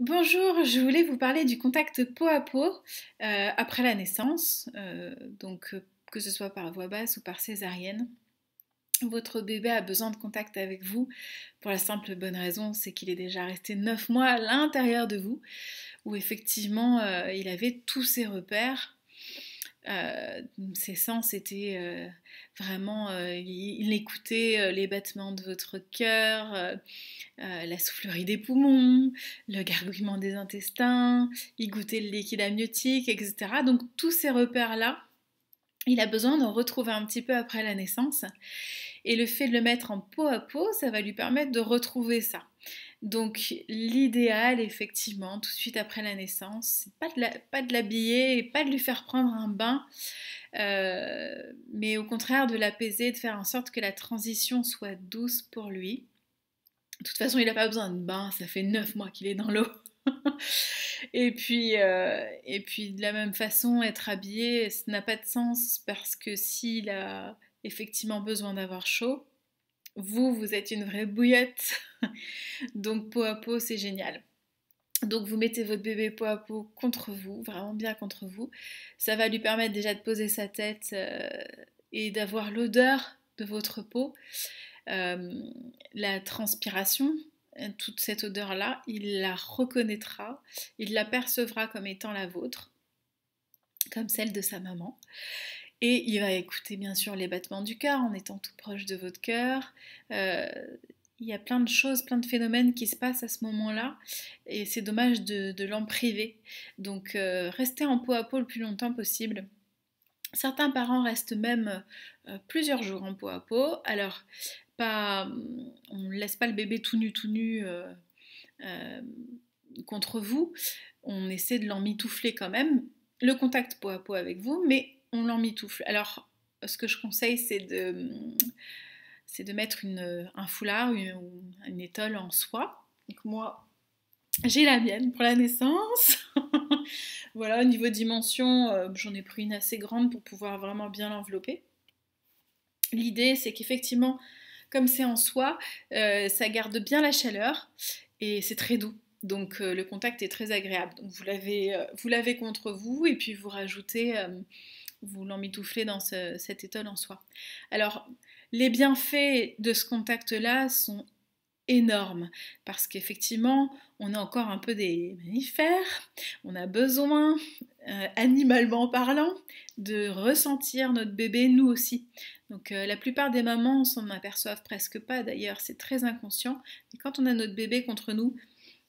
Bonjour, je voulais vous parler du contact peau à peau après la naissance, que ce soit par voie basse ou par césarienne. Votre bébé a besoin de contact avec vous pour la simple et bonne raison, c'est qu'il est déjà resté 9 mois à l'intérieur de vous, où effectivement il avait tous ses repères. Ses sens étaient vraiment, il écoutait les battements de votre cœur, la soufflerie des poumons, le gargouillement des intestins, il goûtait le liquide amniotique, etc. Donc tous ces repères-là, il a besoin d'en retrouver un petit peu après la naissance. Et le fait de le mettre en peau à peau, ça va lui permettre de retrouver ça. Donc l'idéal, effectivement, tout de suite après la naissance, c'est pas de l'habiller et pas de lui faire prendre un bain, mais au contraire de l'apaiser, de faire en sorte que la transition soit douce pour lui. De toute façon, il n'a pas besoin de bain, ça fait 9 mois qu'il est dans l'eau. Et puis de la même façon, être habillé, ça n'a pas de sens parce que s'il a effectivement besoin d'avoir chaud, vous êtes une vraie bouillotte. Donc peau à peau, c'est génial. Donc vous mettez votre bébé peau à peau contre vous, vraiment bien contre vous. Ça va lui permettre déjà de poser sa tête et d'avoir l'odeur de votre peau. Euh, la transpiration, toute cette odeur-là, il la reconnaîtra, il la percevra comme étant la vôtre, comme celle de sa maman. Et il va écouter bien sûr les battements du cœur en étant tout proche de votre cœur. Euh, il y a plein de choses, plein de phénomènes qui se passent à ce moment-là et c'est dommage de l'en priver. Donc restez en peau à peau le plus longtemps possible. Certains parents restent même plusieurs jours en peau à peau. Alors, on ne laisse pas le bébé tout nu euh, contre vous. On essaie de l'emmitoufler quand même. Le contact peau à peau avec vous, mais on l'emmitoufle. Alors, ce que je conseille, c'est de mettre un foulard, une étole en soie. Donc moi, j'ai la mienne pour la naissance. Voilà, au niveau dimension, j'en ai pris une assez grande pour pouvoir vraiment bien l'envelopper. L'idée, c'est qu'effectivement, comme c'est en soie, ça garde bien la chaleur et c'est très doux. Donc le contact est très agréable. Donc vous l'avez contre vous et puis vous rajoutez, vous l'emmitouflez dans cette étole en soie. Alors les bienfaits de ce contact-là sont énorme parce qu'effectivement on est encore un peu des mammifères, on a besoin, animalement parlant, de ressentir notre bébé nous aussi. Donc la plupart des mamans s'en aperçoivent presque pas d'ailleurs, c'est très inconscient, mais quand on a notre bébé contre nous,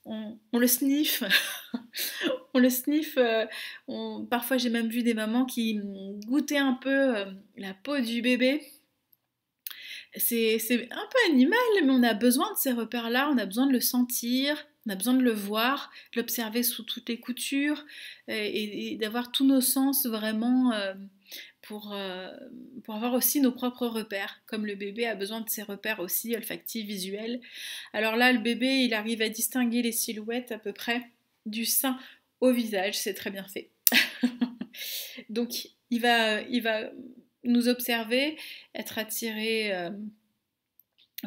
on le sniffe, on le sniffe, parfois j'ai même vu des mamans qui goûtaient un peu la peau du bébé. C'est un peu animal, mais on a besoin de ces repères-là, on a besoin de le sentir, on a besoin de le voir, de l'observer sous toutes les coutures et d'avoir tous nos sens vraiment pour, euh, pour avoir aussi nos propres repères, comme le bébé a besoin de ses repères aussi olfactifs, visuels. Alors là, le bébé, il arrive à distinguer les silhouettes à peu près du sein au visage, c'est très bien fait. Donc il va nous observer, être attiré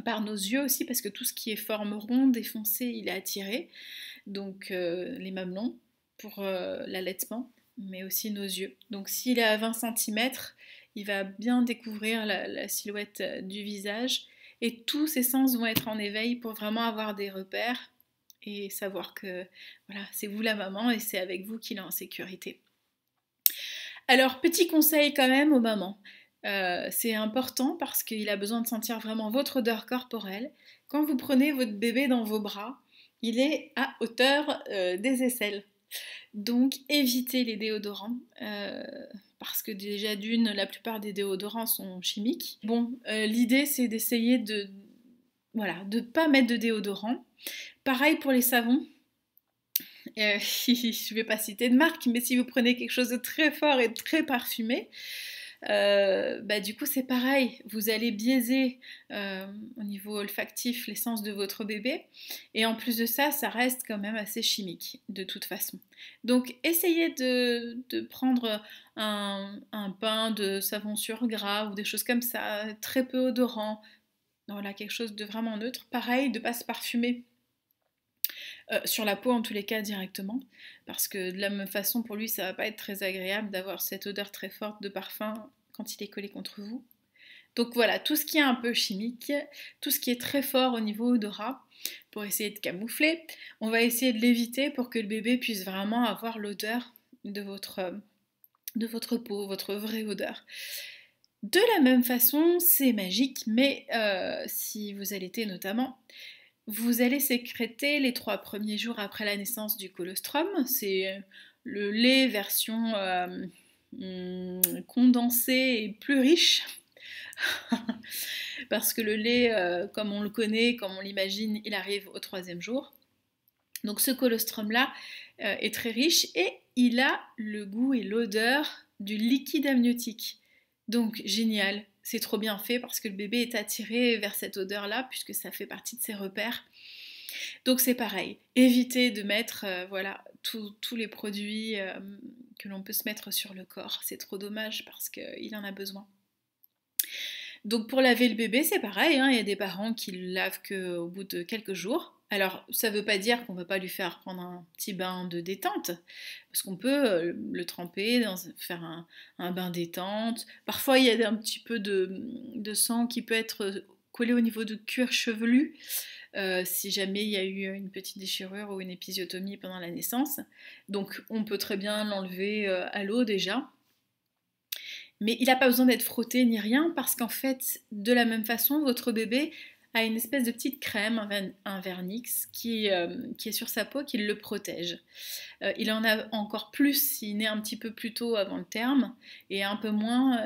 par nos yeux aussi, parce que tout ce qui est forme ronde et foncée, il est attiré. Donc les mamelons pour l'allaitement, mais aussi nos yeux. Donc s'il est à 20 cm, il va bien découvrir la silhouette du visage et tous ses sens vont être en éveil pour vraiment avoir des repères et savoir que voilà, c'est vous la maman et c'est avec vous qu'il est en sécurité. Alors, petit conseil quand même aux mamans. C'est important parce qu'il a besoin de sentir vraiment votre odeur corporelle. Quand vous prenez votre bébé dans vos bras, il est à hauteur des aisselles. Donc, évitez les déodorants. Parce que déjà d'une, la plupart des déodorants sont chimiques. Bon, l'idée c'est d'essayer de voilà, de pas mettre de déodorant. Pareil pour les savons. Je ne vais pas citer de marque, mais si vous prenez quelque chose de très fort et très parfumé, bah, du coup c'est pareil, vous allez biaiser au niveau olfactif l'essence de votre bébé et en plus de ça, ça reste quand même assez chimique de toute façon. Donc essayez de prendre un pain de savon sur gras ou des choses comme ça, très peu odorant, voilà, quelque chose de vraiment neutre. Pareil, de ne pas se parfumer Sur la peau en tous les cas directement, parce que de la même façon pour lui ça va pas être très agréable d'avoir cette odeur très forte de parfum quand il est collé contre vous. Donc voilà, tout ce qui est un peu chimique, tout ce qui est très fort au niveau odorat, pour essayer de camoufler, on va essayer de l'éviter pour que le bébé puisse vraiment avoir l'odeur de votre peau, votre vraie odeur. De la même façon, c'est magique, mais si vous allaitez notamment, vous allez sécréter les 3 premiers jours après la naissance du colostrum. C'est le lait version condensé et plus riche. Parce que le lait, comme on le connaît, comme on l'imagine, il arrive au 3e jour. Donc ce colostrum-là est très riche et il a le goût et l'odeur du liquide amniotique. Donc génial, c'est trop bien fait parce que le bébé est attiré vers cette odeur-là puisque ça fait partie de ses repères. Donc c'est pareil, évitez de mettre voilà, tous les produits que l'on peut se mettre sur le corps. C'est trop dommage parce qu'il en a besoin. Donc pour laver le bébé, c'est pareil, hein, il y a des parents qui le lavent qu'au bout de quelques jours. Alors ça ne veut pas dire qu'on ne va pas lui faire prendre un petit bain de détente, parce qu'on peut le tremper, faire un bain détente. Parfois il y a un petit peu de sang qui peut être collé au niveau du cuir chevelu, si jamais il y a eu une petite déchirure ou une épisiotomie pendant la naissance. Donc on peut très bien l'enlever à l'eau déjà. Mais il n'a pas besoin d'être frotté ni rien parce qu'en fait, de la même façon, votre bébé a une espèce de petite crème, un vernix, qui est sur sa peau, qui le protège. Il en a encore plus s'il naît un petit peu plus tôt avant le terme, et un peu moins,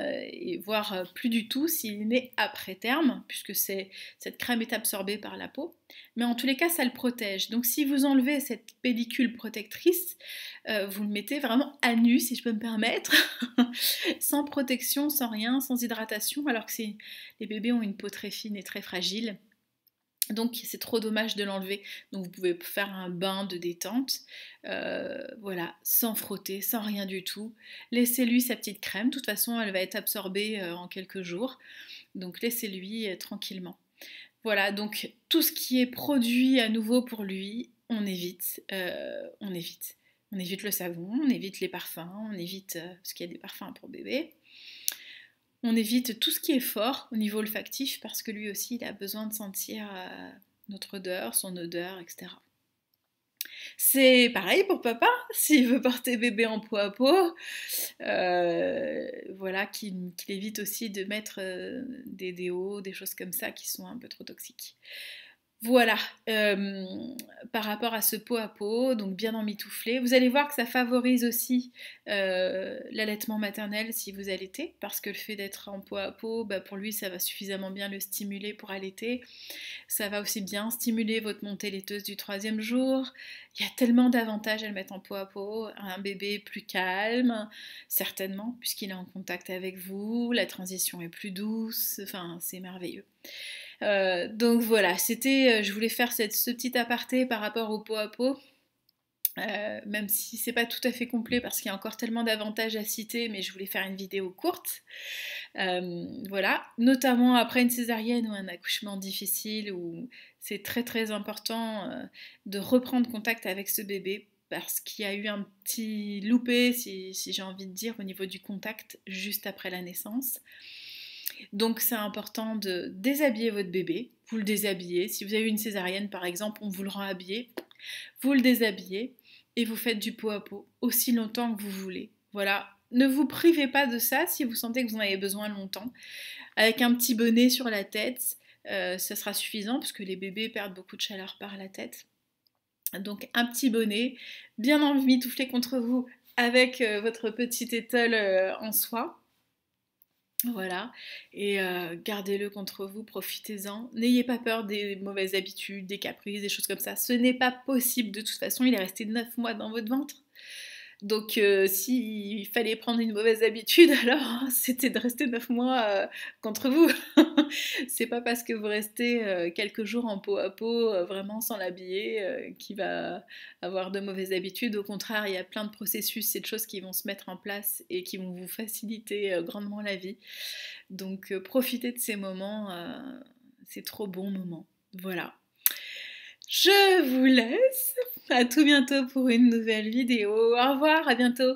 voire plus du tout s'il naît après terme, puisque cette crème est absorbée par la peau. Mais en tous les cas, ça le protège. Donc si vous enlevez cette pellicule protectrice, vous le mettez vraiment à nu, si je peux me permettre, sans protection, sans rien, sans hydratation, alors que les bébés ont une peau très fine et très fragile. Donc c'est trop dommage de l'enlever. Donc vous pouvez faire un bain de détente, voilà, sans frotter, sans rien du tout. Laissez-lui sa petite crème, de toute façon elle va être absorbée en quelques jours. Donc laissez-lui tranquillement. Voilà, donc tout ce qui est produit à nouveau pour lui, on évite, on évite. On évite le savon, on évite les parfums, on évite, parce qu'il y a des parfums pour bébé. On évite tout ce qui est fort au niveau olfactif parce que lui aussi il a besoin de sentir notre odeur, son odeur, etc. C'est pareil pour papa, s'il veut porter bébé en peau à peau, voilà, qu'il évite aussi de mettre des déos, des choses comme ça qui sont un peu trop toxiques. Voilà, par rapport à ce pot à pot, donc bien emmitouflé. Vous allez voir que ça favorise aussi l'allaitement maternel si vous allaitez, parce que le fait d'être en pot à pot, bah, pour lui, ça va suffisamment bien le stimuler pour allaiter. Ça va aussi bien stimuler votre montée laiteuse du 3e jour. Il y a tellement d'avantages à le mettre en pot à pot. Un bébé plus calme, certainement, puisqu'il est en contact avec vous. La transition est plus douce. Enfin, c'est merveilleux. Donc voilà, je voulais faire ce petit aparté par rapport au pot à pot, même si c'est pas tout à fait complet parce qu'il y a encore tellement d'avantages à citer, mais je voulais faire une vidéo courte. Voilà, notamment après une césarienne ou un accouchement difficile où c'est très très important de reprendre contact avec ce bébé parce qu'il y a eu un petit loupé, si j'ai envie de dire, au niveau du contact juste après la naissance. Donc c'est important de déshabiller votre bébé, vous le déshabillez. Si vous avez eu une césarienne par exemple, on vous le rend habillé, vous le déshabillez et vous faites du pot à pot aussi longtemps que vous voulez. Voilà, ne vous privez pas de ça si vous sentez que vous en avez besoin longtemps. Avec un petit bonnet sur la tête, ça sera suffisant parce que les bébés perdent beaucoup de chaleur par la tête. Donc un petit bonnet, bien emmitouflé contre vous avec votre petite étole en soie. Voilà, et gardez-le contre vous, profitez-en. N'ayez pas peur des mauvaises habitudes, des caprices, des choses comme ça. Ce n'est pas possible, de toute façon, il est resté 9 mois dans votre ventre. Donc s'il fallait prendre une mauvaise habitude, alors c'était de rester 9 mois contre vous. C'est pas parce que vous restez quelques jours en peau à peau, vraiment sans l'habiller, qu'il va avoir de mauvaises habitudes. Au contraire, il y a plein de processus et de choses qui vont se mettre en place et qui vont vous faciliter grandement la vie. Donc profitez de ces moments, c'est trop bon moment. Voilà. Je vous laisse. À tout bientôt pour une nouvelle vidéo. Au revoir, à bientôt.